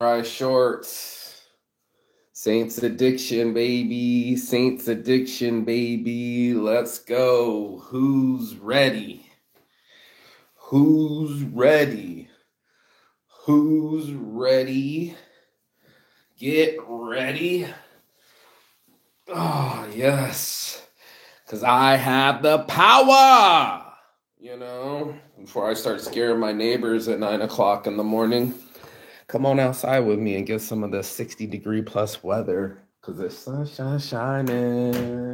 Samurai shorts. Saints addiction, baby. Saints addiction, baby. Let's go. Who's ready? Who's ready? Who's ready? Get ready. Oh, yes. Because I have the power. Before I start scaring my neighbors at 9 o'clock in the morning. Come on outside with me and get some of the 60-degree plus weather because the sun's shining.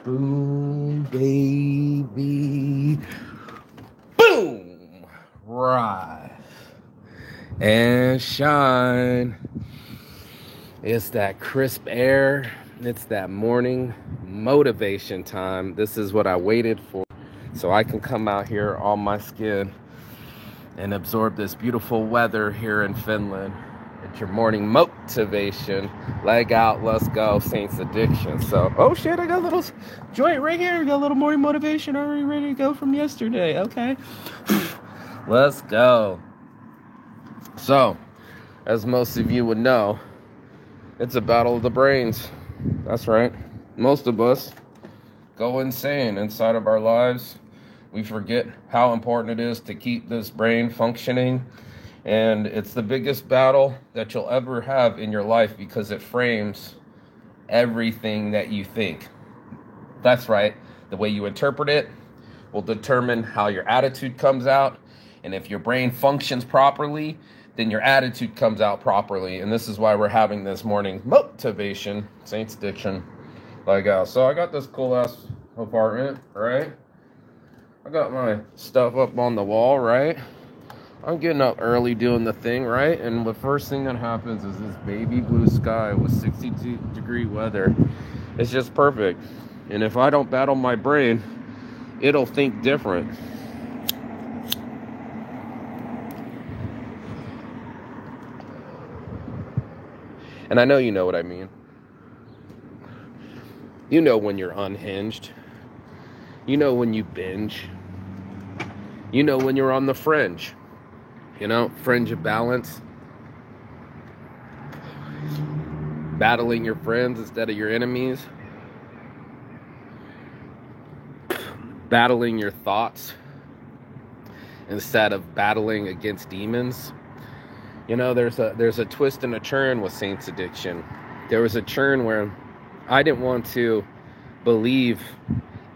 Boom, baby. Boom. Rise and shine. It's that crisp air. It's that morning motivation time. This is what I waited for so I can come out here on my skin and absorb this beautiful weather here in Finland. It's your morning motivation. Leg out, let's go, Saints addiction. So, oh shit, I got a little joint right here. I got a little morning motivation already ready to go from yesterday. Okay. Let's go. So, as most of you would know, it's a battle of the brains. That's right. Most of us go insane inside of our lives. We forget how important it is to keep this brain functioning. And it's the biggest battle that you'll ever have in your life because it frames everything that you think. That's right. The way you interpret it will determine how your attitude comes out. And if your brain functions properly, then your attitude comes out properly. And this is why we're having this morning motivation, Saints addiction. So I got this cool ass apartment, right? I got my stuff up on the wall, right? I'm getting up early doing the thing, right? And the first thing that happens is this baby blue sky with 60-degree weather. It's just perfect. And if I don't battle my brain, it'll think different. And I know you know what I mean. You know when you're unhinged. You know when you binge. You know when you're on the fringe. Fringe of balance. Battling your friends instead of your enemies. Battling your thoughts instead of battling against demons. There's a twist and a turn with Saints addiction. There was a turn where I didn't want to believe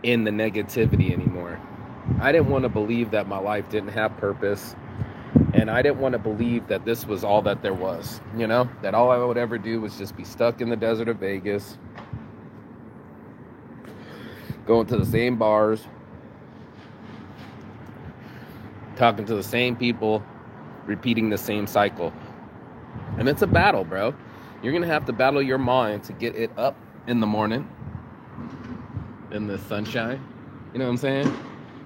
in the negativity anymore. I didn't want to believe that my life didn't have purpose. And I didn't want to believe that this was all that there was. That all I would ever do was just be stuck in the desert of Vegas, going to the same bars, talking to the same people, repeating the same cycle. And it's a battle, bro. You're going to have to battle your mind to get it up in the morning in the sunshine. You know what I'm saying?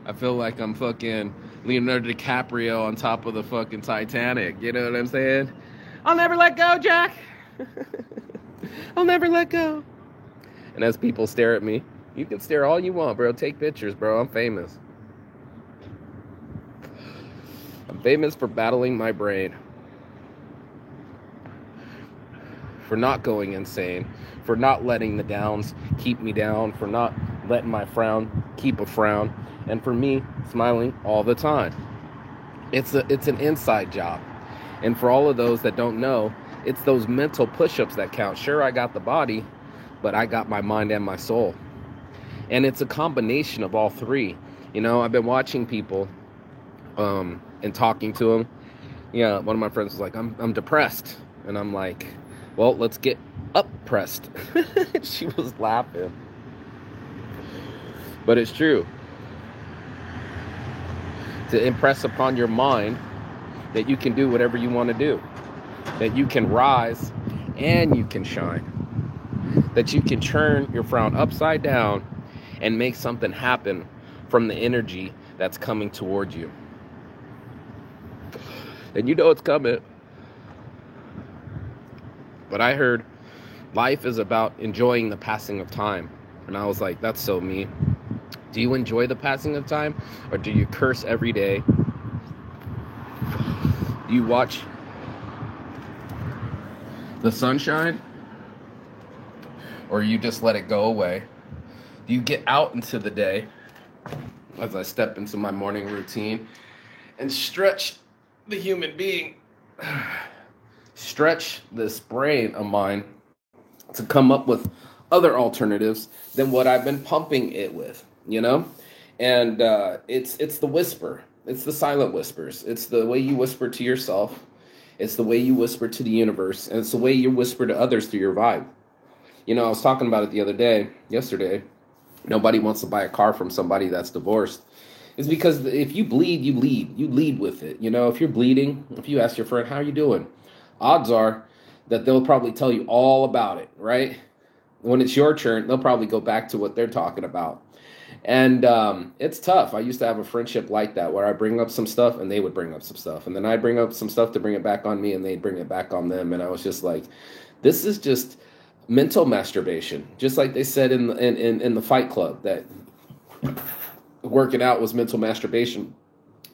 I feel like I'm fucking Leonardo DiCaprio on top of the fucking Titanic. You know what I'm saying? I'll never let go, Jack. I'll never let go. And as people stare at me, you can stare all you want, bro. Take pictures, bro. I'm famous. I'm famous for battling my brain. For not going insane. For not letting the downs keep me down. For not letting my frown keep a frown. And for me, smiling all the time. It's an inside job. And for all of those that don't know, it's those mental push-ups that count. Sure, I got the body, but I got my mind and my soul. And it's a combination of all three. I've been watching people and talking to them. Yeah, one of my friends was like, I'm depressed. And I'm like, well, let's get up-pressed. She was laughing. But it's true. To impress upon your mind that you can do whatever you want to do. That you can rise and you can shine. That you can turn your frown upside down and make something happen from the energy that's coming toward you. And it's coming. But I heard life is about enjoying the passing of time. And I was like, that's so me. Do you enjoy the passing of time? Or do you curse every day Do you watch the sunshine, or you just let it go away? Do you get out into the day, as I step into my morning routine, and stretch the human being, stretch this brain of mine to come up with other alternatives than what I've been pumping it with, you know? And it's the whisper. It's the silent whispers. It's the way you whisper to yourself. It's the way you whisper to the universe. And it's the way you whisper to others through your vibe. You know, I was talking about it yesterday. Nobody wants to buy a car from somebody that's divorced. It's because if you bleed, you lead. You lead with it. You know, if you're bleeding, if you ask your friend, how are you doing? Odds are that they'll probably tell you all about it, right? When it's your turn, they'll probably go back to what they're talking about. And it's tough. I used to have a friendship like that where I bring up some stuff and they would bring up some stuff. And then I bring up some stuff to bring it back on me and they'd bring it back on them. And I was just like, this is just mental masturbation. Just like they said in the Fight Club that working out was mental masturbation.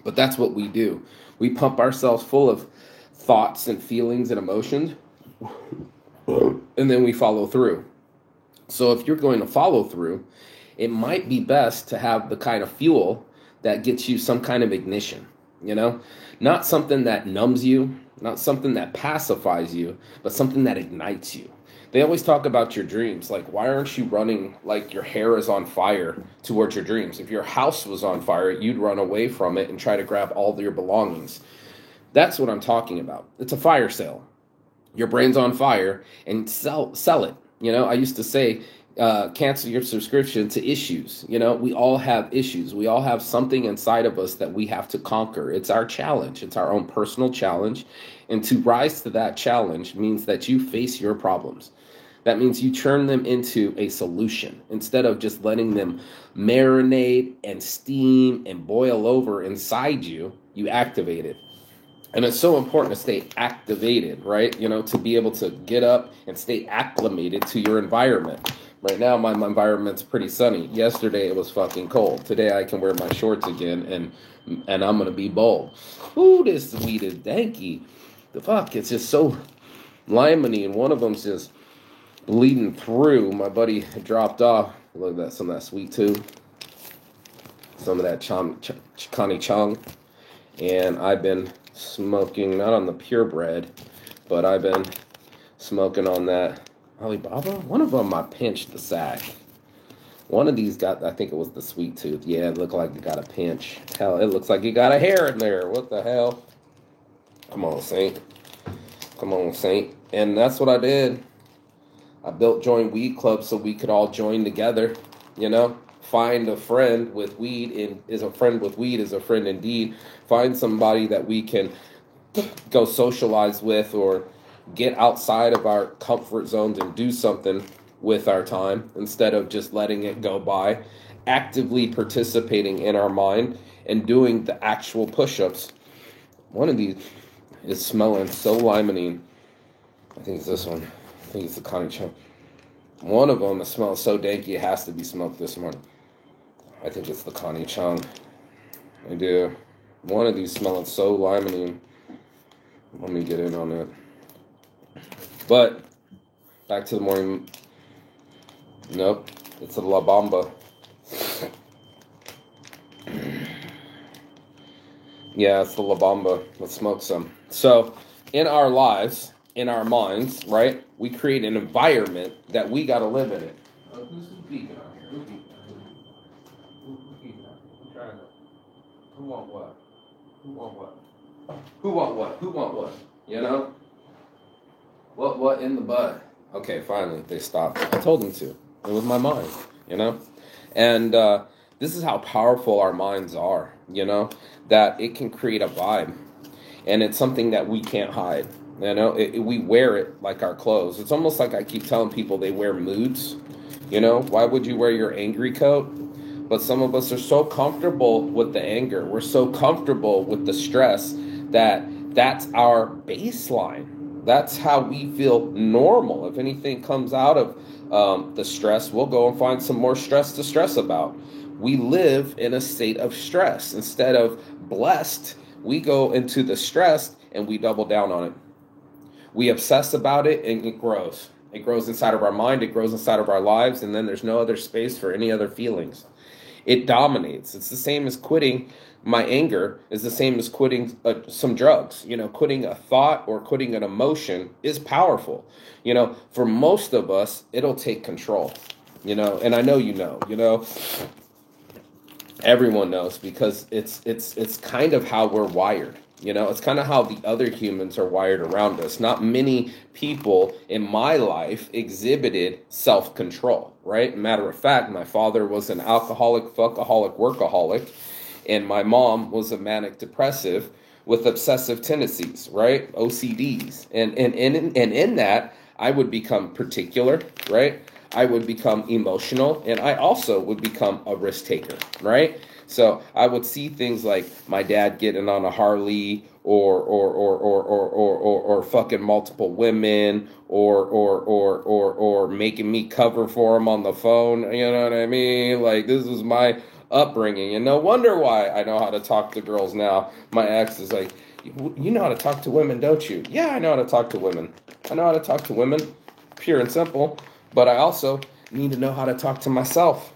But that's what we do. We pump ourselves full of thoughts and feelings and emotions. And then we follow through. So if you're going to follow through, it might be best to have the kind of fuel that gets you some kind of ignition, you know, not something that numbs you, not something that pacifies you, but something that ignites you. They always talk about your dreams. Like, why aren't you running like your hair is on fire towards your dreams? If your house was on fire, you'd run away from it and try to grab all your belongings. That's what I'm talking about. It's a fire sale. Your brain's on fire and sell it. You know, I used to say, cancel your subscription to issues. You know, we all have issues. We all have something inside of us that we have to conquer. It's our challenge. It's our own personal challenge. And to rise to that challenge means that you face your problems. That means you turn them into a solution instead of just letting them marinate and steam and boil over inside you. You activate it. And it's so important to stay activated, right? You know, to be able to get up and stay acclimated to your environment. Right now, my environment's pretty sunny. Yesterday, it was fucking cold. Today, I can wear my shorts again, and I'm going to be bold. Ooh, this weed is danky. The fuck, it's just so limony, and one of them's just bleeding through. My buddy dropped off. Look at that, some of that sweet tea. Some of that Connie Chung. And I've been smoking, not on the purebred, but I've been smoking on that Alibaba. One of them I pinched the sack. One of these got, I think it was the sweet tooth. Yeah, it looked like it got a pinch. Hell, it looks like it got a hair in there. What the hell? Come on, Saint. Come on, Saint. And that's what I did. I built Joint Weed Club so we could all join together, you know? Find a friend with weed is a friend with weed is a friend indeed. Find somebody that we can go socialize with or get outside of our comfort zones and do something with our time instead of just letting it go by. Actively participating in our mind and doing the actual push-ups. One of these is smelling so limonene. I think it's this one. I think it's the Connie Chung. One of them smells so danky it has to be smoked this morning. I think it's the Connie Chung. I do. One of these smelling so limony. Let me get in on it. But, back to the morning. Nope. It's a La Bamba. Yeah, it's the La Bamba. Let's smoke some. So, in our lives, in our minds, right, we create an environment that we got to live in it. Who's beeping out here? Who's beeping? Who want what? Who want what? Who want what? Who want what? You know? What in the butt? Okay, finally, they stopped. I told them to. It was my mind, you know? And this is how powerful our minds are, you know? That it can create a vibe. And it's something that we can't hide. You know? We wear it like our clothes. It's almost like I keep telling people they wear moods. You know? Why would you wear your angry coat? But some of us are so comfortable with the anger. We're so comfortable with the stress that that's our baseline. That's how we feel normal. If anything comes out of the stress, we'll go and find some more stress to stress about. We live in a state of stress. Instead of blessed, we go into the stress and we double down on it. We obsess about it, and it grows. It grows inside of our mind. It grows inside of our lives. And then there's no other space for any other feelings. It dominates. It's the same as quitting. My anger is the same as quitting some drugs. Quitting a thought or quitting an emotion is powerful. For most of us, it'll take control. And I know everyone knows, because it's kind of how we're wired. It's kind of how the other humans are wired around us. Not many people in my life exhibited self-control, right? Matter of fact, my father was an alcoholic, fuckaholic, workaholic, and my mom was a manic depressive with obsessive tendencies, right? OCDs. And in that, I would become particular, right? I would become emotional, and I also would become a risk taker, right? So I would see things like my dad getting on a Harley, or fucking multiple women, or making me cover for him on the phone. You know what I mean? Like, this was my upbringing, and no wonder why I know how to talk to girls now. My ex is like, you know how to talk to women, don't you? Yeah, I know how to talk to women. I know how to talk to women, pure and simple. But I also need to know how to talk to myself.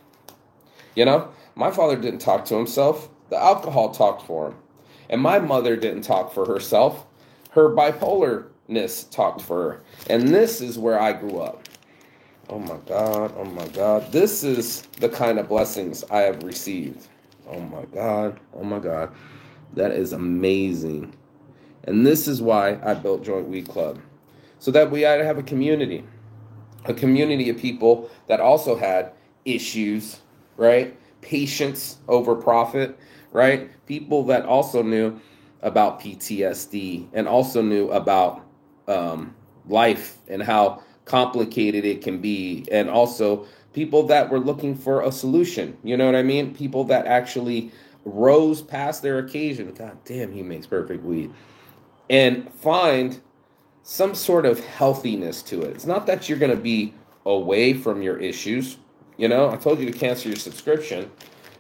My father didn't talk to himself. The alcohol talked for him. And my mother didn't talk for herself. Her bipolarness talked for her. And this is where I grew up. Oh my God. Oh my God. This is the kind of blessings I have received. Oh my God. Oh my God. That is amazing. And this is why I built Joint Weed Club. So that we had to have a community of people that also had issues, right? Patience over profit, right? People that also knew about PTSD and also knew about life and how complicated it can be. And also people that were looking for a solution. You know what I mean? People that actually rose past their occasion. God damn, he makes perfect weed. And find some sort of healthiness to it. It's not that you're going to be away from your issues. I told you to cancel your subscription,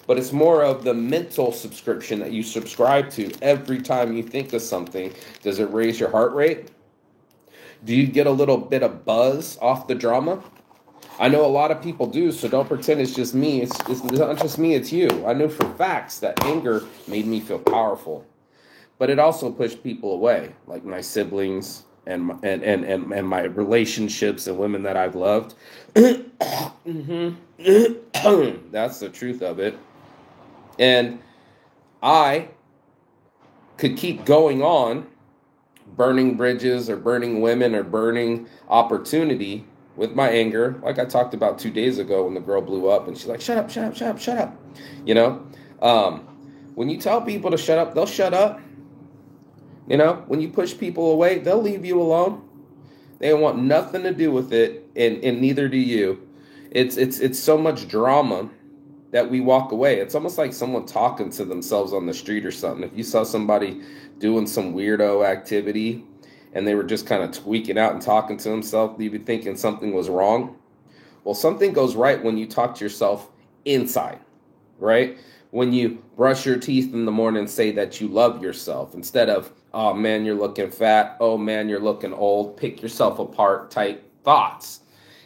but it's more of the mental subscription that you subscribe to every time you think of something. Does it raise your heart rate? Do you get a little bit of buzz off the drama? I know a lot of people do, so don't pretend it's just me. It's not just me, it's you. I know for facts that anger made me feel powerful, but it also pushed people away, like my siblings, and my relationships and women that I've loved. Mm-hmm. That's the truth of it. And I could keep going on, burning bridges or burning women or burning opportunity with my anger, like I talked about 2 days ago when the girl blew up and she's like, shut up, shut up, shut up, shut up. When you tell people to shut up, they'll shut up. When you push people away, they'll leave you alone. They want nothing to do with it, and neither do you. It's so much drama that we walk away. It's almost like someone talking to themselves on the street or something. If you saw somebody doing some weirdo activity and they were just kind of tweaking out and talking to themselves, you'd be thinking something was wrong. Well, something goes right when you talk to yourself inside, right? When you brush your teeth in the morning and say that you love yourself instead of, oh man, you're looking fat. Oh man, you're looking old. Pick yourself apart type thoughts.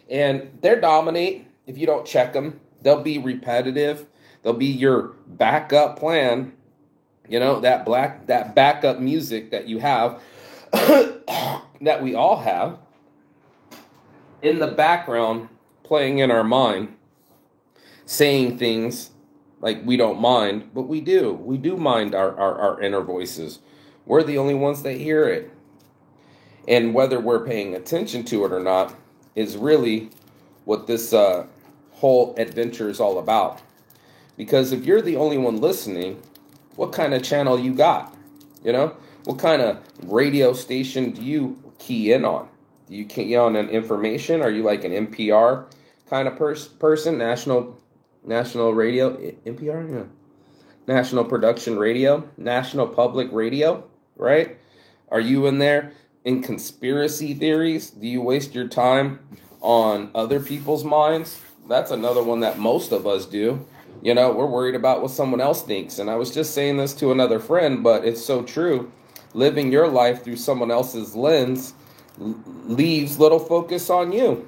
And they dominate if you don't check them. They'll be repetitive. They'll be your backup plan. That backup music that you have, that we all have in the background playing in our mind, saying things like we don't mind, but we do. We do mind our inner voices. We're the only ones that hear it. And whether we're paying attention to it or not is really what this whole adventure is all about. Because if you're the only one listening, what kind of channel you got? What kind of radio station do you key in on? Do you key on an information? Are you like an NPR kind of person? National radio? NPR? Yeah. National Production Radio? National Public Radio? Right? Are you in there in conspiracy theories? Do you waste your time on other people's minds? That's another one that most of us do. We're worried about what someone else thinks. And I was just saying this to another friend, but it's so true living your life through someone else's lens leaves little focus on you.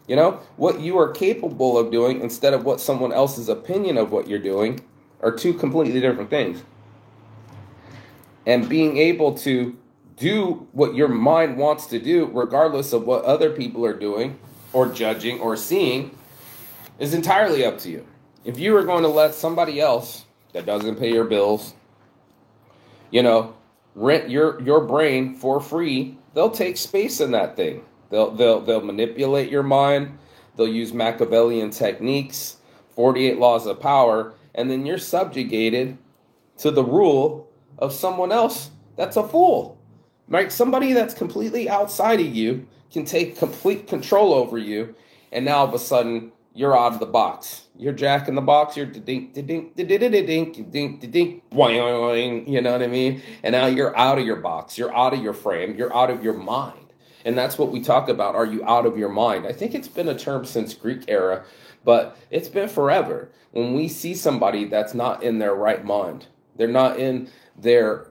You know, what you are capable of doing instead of what someone else's opinion of what you're doing are two completely different things. And being able to do what your mind wants to do, regardless of what other people are doing or judging or seeing, is entirely up to you. If you are going to let somebody else that doesn't pay your bills, you know, rent your brain for free, they'll take space in that thing. They'll manipulate your mind. They'll use Machiavellian techniques, 48 laws of power, and then you're subjugated to the rule of someone else that's a fool. Right? Somebody that's completely outside of you can take complete control over you, and now all of a sudden you're out of the box. You're Jack in the box. You're dink, dink, dink, dink, dink, boing. You know what I mean? And now you're out of your box. You're out of your frame. You're out of your mind. And that's what we talk about. Are you out of your mind? I think it's been a term since Greek era, but it's been forever. When we see somebody that's not in their right mind, they're not in their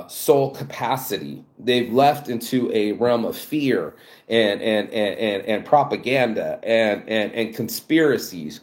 soul capacity. They've left into a realm of fear and propaganda and conspiracies.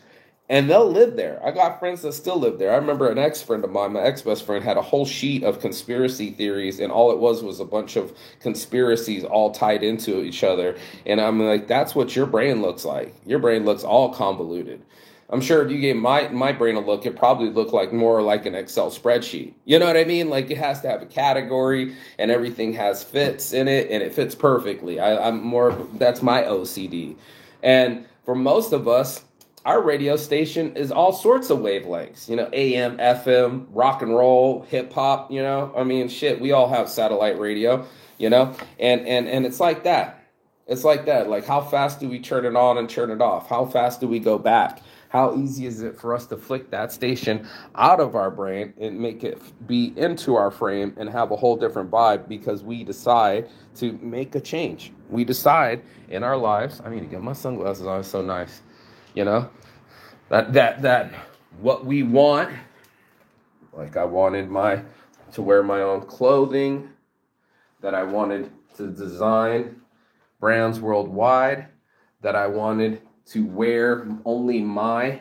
And they'll live there. I got friends that still live there. I remember an ex-friend of mine, my ex-best friend, had a whole sheet of conspiracy theories, and all it was a bunch of conspiracies all tied into each other. And I'm like, that's what your brain looks like. Your brain looks all convoluted. I'm sure if you gave my brain a look, it probably looked like more like an Excel spreadsheet. You know what I mean? Like, it has to have a category, and everything has fits in it, and it fits perfectly. That's my OCD. And for most of us, our radio station is all sorts of wavelengths, you know, AM, FM, rock and roll, hip hop, you know, I mean, shit, we all have satellite radio, you know, and it's like that. It's like that. Like, how fast do we turn it on and turn it off? How fast do we go back? How easy is it for us to flick that station out of our brain and make it be into our frame and have a whole different vibe because we decide to make a change? We decide in our lives, I need to get my sunglasses on, it's so nice. You know, that what we want, like I wanted to wear my own clothing, that I wanted to design brands worldwide, that I wanted to wear only my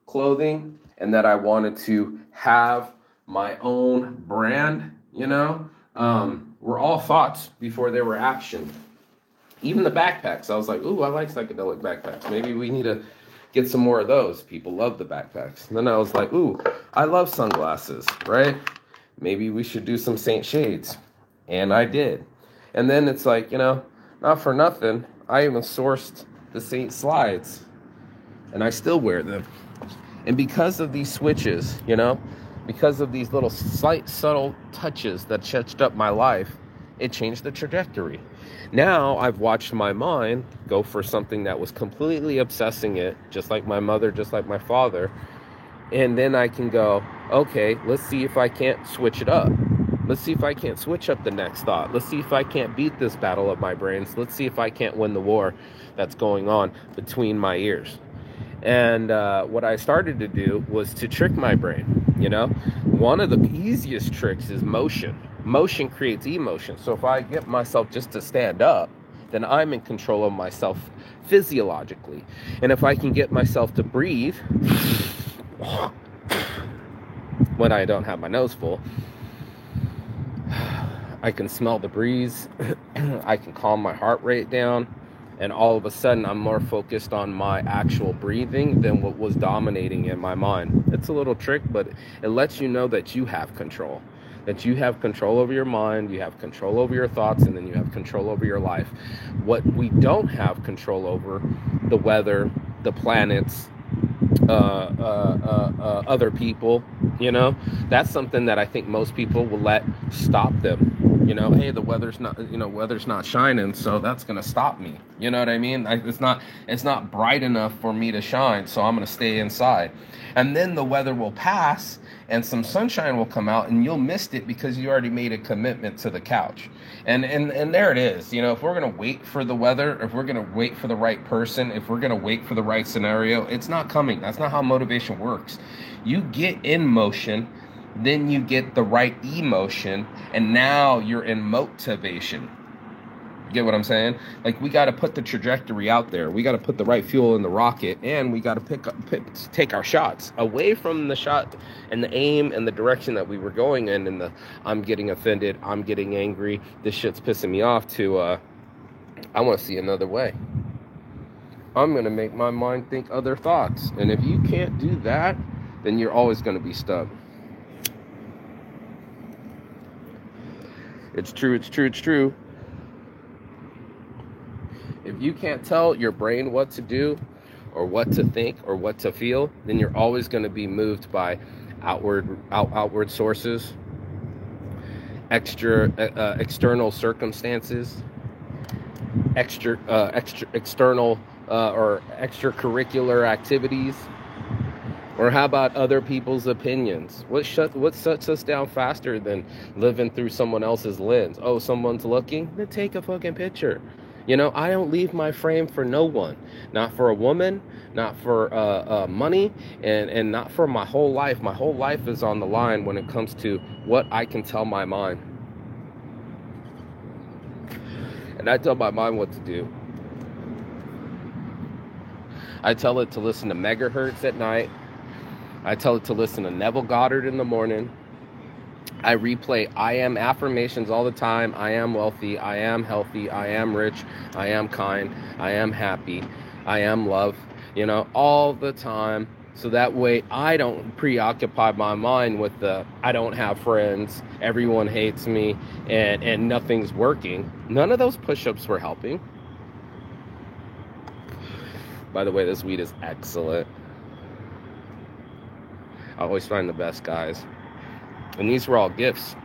clothing, and that I wanted to have my own brand, you know, were all thoughts before they were action. Even the backpacks, I was like, ooh, I like psychedelic backpacks. Maybe we need to get some more of those. People love the backpacks. And then I was like, ooh, I love sunglasses, right? Maybe we should do some Saint Shades. And I did. And then it's like, you know, not for nothing, I even sourced the Saint Slides. And I still wear them. And because of these switches, you know, because of these little slight subtle touches that changed up my life, it changed the trajectory. Now I've watched my mind go for something that was completely obsessing it, just like my mother, just like my father. And then I can go, okay, let's see if I can't switch it up. Let's see if I can't switch up the next thought. Let's see if I can't beat this battle of my brains. Let's see if I can't win the war that's going on between my ears. And what I started to do was to trick my brain, you know. One of the easiest tricks is motion. Motion creates emotion. So if I get myself just to stand up, then I'm in control of myself physiologically. And if I can get myself to breathe when I don't have my nose full, I can smell the breeze, I can calm my heart rate down, and all of a sudden I'm more focused on my actual breathing than what was dominating in my mind. It's a little trick, but it lets you know that you have control. That you have control over your mind, you have control over your thoughts, and then you have control over your life. What we don't have control over, the weather, the planets, other people, you know, that's something that I think most people will let stop them. You know, hey, the weather's not shining, so that's gonna stop me. You know what I mean? It's not bright enough for me to shine, so I'm gonna stay inside. And then the weather will pass, and some sunshine will come out, and you'll miss it because you already made a commitment to the couch. And there it is. You know, if we're gonna wait for the weather, if we're gonna wait for the right person, if we're gonna wait for the right scenario, it's not coming. That's not how motivation works. You get in motion then you get the right emotion, and now you're in motivation. Get what I'm saying? Like, we got to put the trajectory out there. We got to put the right fuel in the rocket, and we got to take our shots away from the shot and the aim and the direction that we were going in, and the I'm getting offended, I'm getting angry, this shit's pissing me off, to I want to see another way. I'm going to make my mind think other thoughts. And if you can't do that, then you're always going to be stuck. It's true, it's true, it's true. If you can't tell your brain what to do or what to think or what to feel, then you're always going to be moved by outward sources, external circumstances, external or extracurricular activities. Or how about other people's opinions? What shuts us down faster than living through someone else's lens? Oh, someone's looking? Then take a fucking picture. You know, I don't leave my frame for no one. Not for a woman, not for money, and not for my whole life. My whole life is on the line when it comes to what I can tell my mind. And I tell my mind what to do. I tell it to listen to megahertz at night. I tell it to listen to Neville Goddard in the morning. I replay I am affirmations all the time. I am wealthy. I am healthy. I am rich. I am kind. I am happy. I am love. You know, all the time. So that way I don't preoccupy my mind with the I don't have friends, everyone hates me, and nothing's working. None of those push-ups were helping. By the way, this weed is excellent. I always find the best guys. And these were all gifts.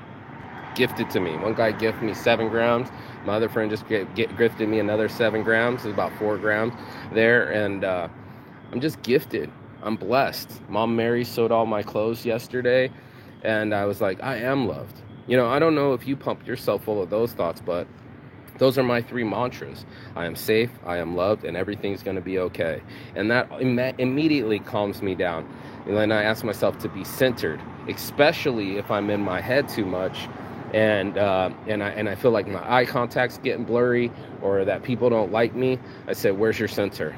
Gifted to me. One guy gifted me 7 grams. My other friend just gifted me another 7 grams. It's about 4 grams there. And I'm just gifted. I'm blessed. Mom Mary sewed all my clothes yesterday. And I was like, I am loved. You know, I don't know if you pump yourself full of those thoughts, but those are my 3 mantras. I am safe, I am loved, and everything's going to be okay. And that immediately calms me down. And then I ask myself to be centered, especially if I'm in my head too much, and I feel like my eye contact's getting blurry, or that people don't like me. I say, where's your center?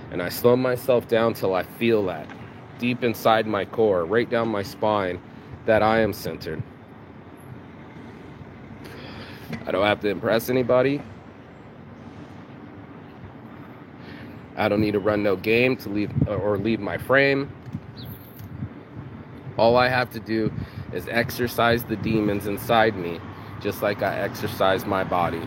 And I slow myself down till I feel that deep inside my core, right down my spine, that I am centered. I don't have to impress anybody. I don't need to run no game to leave my frame. All I have to do is exercise the demons inside me, just like I exercise my body.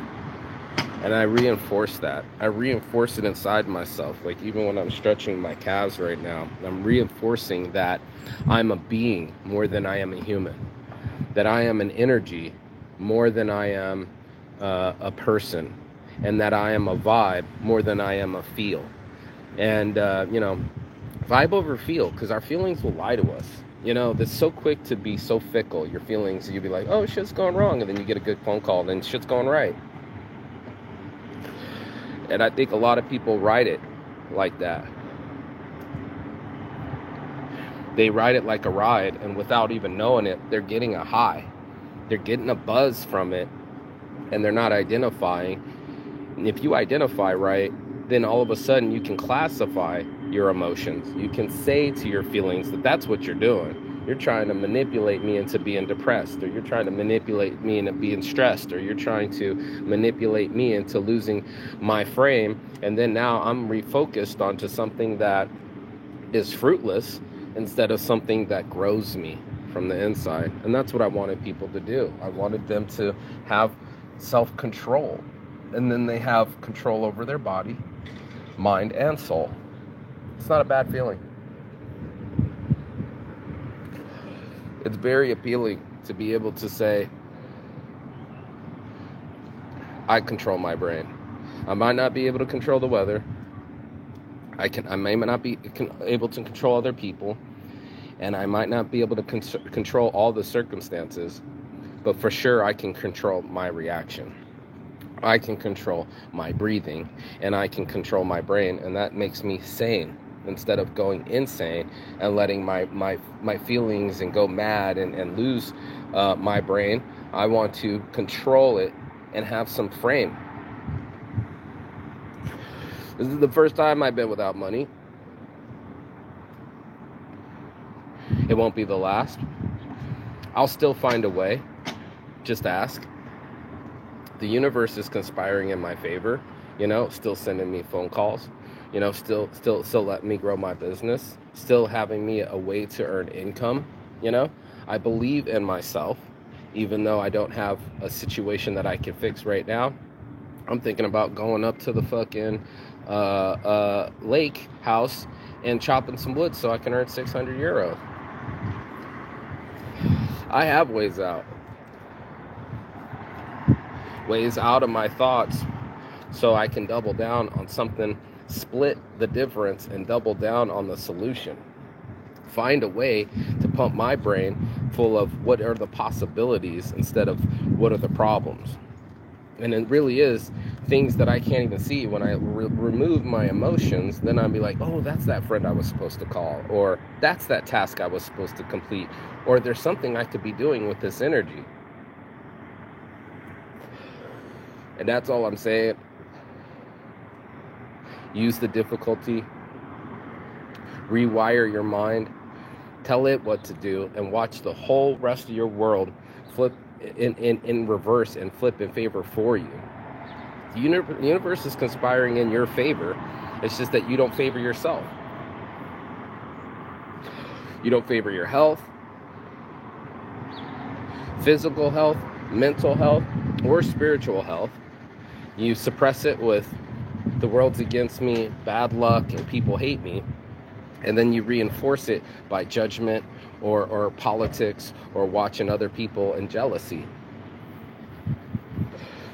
And I reinforce that. I reinforce it inside myself. Like, even when I'm stretching my calves right now, I'm reinforcing that I'm a being more than I am a human. That I am an energy more than I am a person, and that I am a vibe more than I am a feel. And vibe over feel, because our feelings will lie to us. You know, that's so quick to be so fickle. Your feelings, you'll be like, oh, shit's going wrong, and then you get a good phone call, and then shit's going right. And I think a lot of people ride it like that. They ride it like a ride, and without even knowing it, they're getting a high. They're getting a buzz from it, and they're not identifying. And if you identify right, then all of a sudden you can classify your emotions. You can say to your feelings that that's what you're doing. You're trying to manipulate me into being depressed, or you're trying to manipulate me into being stressed, or you're trying to manipulate me into losing my frame. And then now I'm refocused onto something that is fruitless instead of something that grows me from the inside. And that's what I wanted people to do. I wanted them to have self-control, and then they have control over their body, mind, and soul. It's not a bad feeling. It's very appealing to be able to say, I control my brain. I might not be able to control the weather. I may not be able to control other people, and I might not be able to control all the circumstances, but for sure I can control my reaction. I can control my breathing, and I can control my brain, and that makes me sane. instead of going insane and letting my feelings and go mad and lose my brain. I want to control it and have some frame. This is the first time I've been without money. It won't be the last. I'll still find a way. Just ask. The universe is conspiring in my favor, still sending me phone calls, still letting me grow my business, still having me a way to earn income. I believe in myself, even though I don't have a situation that I can fix right now. I'm thinking about going up to the fucking lake house and chopping some wood so I can earn 600 euros. I have ways out of my thoughts, so I can double down on something, split the difference, and double down on the solution. Find a way to pump my brain full of what are the possibilities instead of what are the problems. And it really is things that I can't even see. When I remove my emotions, then I'll be like, oh, that's that friend I was supposed to call, or that's that task I was supposed to complete, or there's something I could be doing with this energy. And that's all I'm saying. Use the difficulty. Rewire your mind. Tell it what to do, and watch the whole rest of your world flip in reverse and flip in favor for you. The universe is conspiring in your favor. It's just that you don't favor yourself. You don't favor your health, physical health, mental health, or spiritual health. You suppress it with the world's against me, bad luck, and people hate me. And then you reinforce it by judgment or politics or watching other people and jealousy.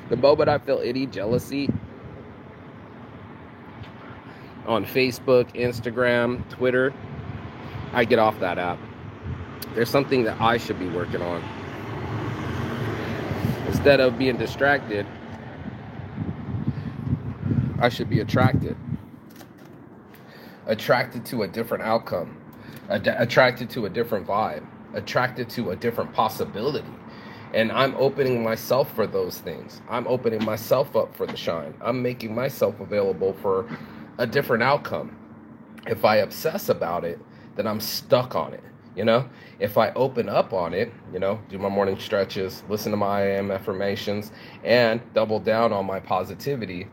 The moment I feel any jealousy on Facebook, Instagram, Twitter, I get off that app. There's something that I should be working on. Instead of being distracted, I should be attracted to a different outcome, attracted to a different vibe, attracted to a different possibility. And I'm opening myself for those things. I'm opening myself up for the shine. I'm making myself available for a different outcome. If I obsess about it, then I'm stuck on it. If I open up on it, do my morning stretches, listen to my I am affirmations, and double down on my positivity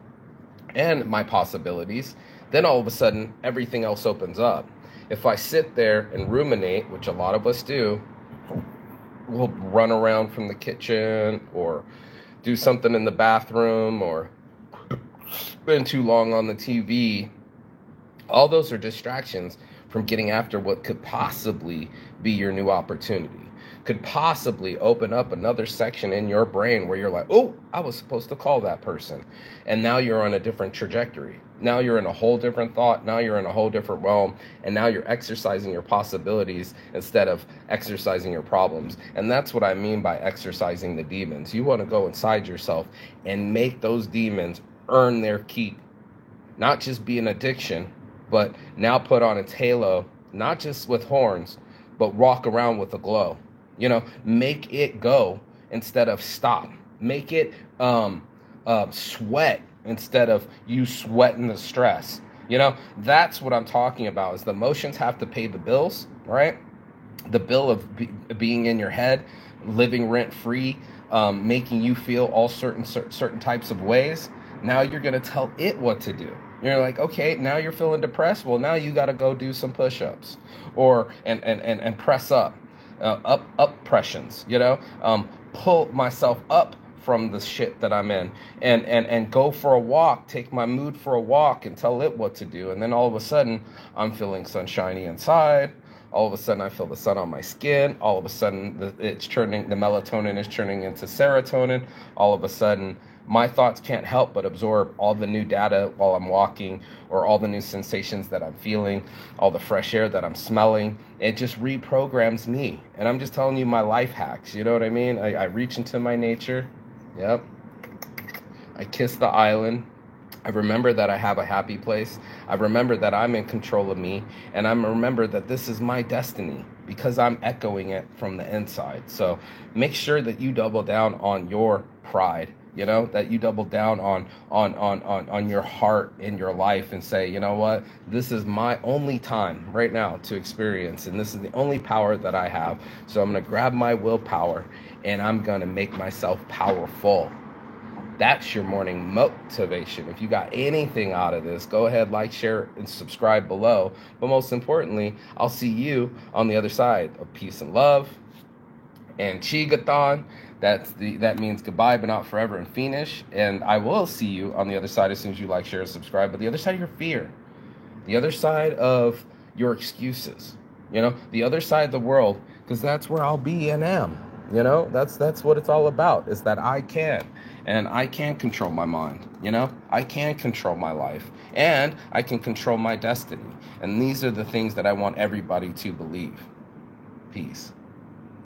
and my possibilities, then all of a sudden everything else opens up. If I sit there and ruminate, which a lot of us do, we'll run around from the kitchen or do something in the bathroom or spend too long on the TV. All those are distractions from getting after what could possibly be your new opportunity. Could possibly open up another section in your brain where you're like, oh, I was supposed to call that person. And now you're on a different trajectory. Now you're in a whole different thought. Now you're in a whole different realm. And now you're exercising your possibilities instead of exercising your problems. And that's what I mean by exercising the demons. You want to go inside yourself and make those demons earn their keep. Not just be an addiction, but now put on its halo, not just with horns, but walk around with a glow. Make it go instead of stop. Make it sweat instead of you sweating the stress. That's what I'm talking about, is the emotions have to pay the bills, right? The bill of being in your head, living rent-free, making you feel all certain types of ways. Now you're going to tell it what to do. You're like, okay, now you're feeling depressed. Well, now you got to go do some push-ups and press up. Up pressions, pull myself up from the shit that I'm in and go for a walk, take my mood for a walk and tell it what to do. And then all of a sudden I'm feeling sunshiny inside. All of a sudden I feel the sun on my skin. All of a sudden the melatonin is turning into serotonin. All of a sudden my thoughts can't help but absorb all the new data while I'm walking, or all the new sensations that I'm feeling, all the fresh air that I'm smelling. It just reprograms me. And I'm just telling you my life hacks. You know what I mean? I reach into my nature. Yep. I kiss the island. I remember that I have a happy place. I remember that I'm in control of me. And I remember that this is my destiny because I'm echoing it from the inside. So make sure that you double down on your pride, that you double down on your heart in your life and say, you know what, this is my only time right now to experience. And this is the only power that I have. So I'm going to grab my willpower and I'm going to make myself powerful. That's your morning motivation. If you got anything out of this, go ahead, like, share, and subscribe below. But most importantly, I'll see you on the other side of peace and love and Chigathon. That means goodbye, but not forever in Finnish. And I will see you on the other side as soon as you like, share, and subscribe. But the other side of your fear, the other side of your excuses, the other side of the world, because that's where I'll be and am. That's what it's all about, is that I can. And I can control my mind, I can control my life, and I can control my destiny. And these are the things that I want everybody to believe. Peace.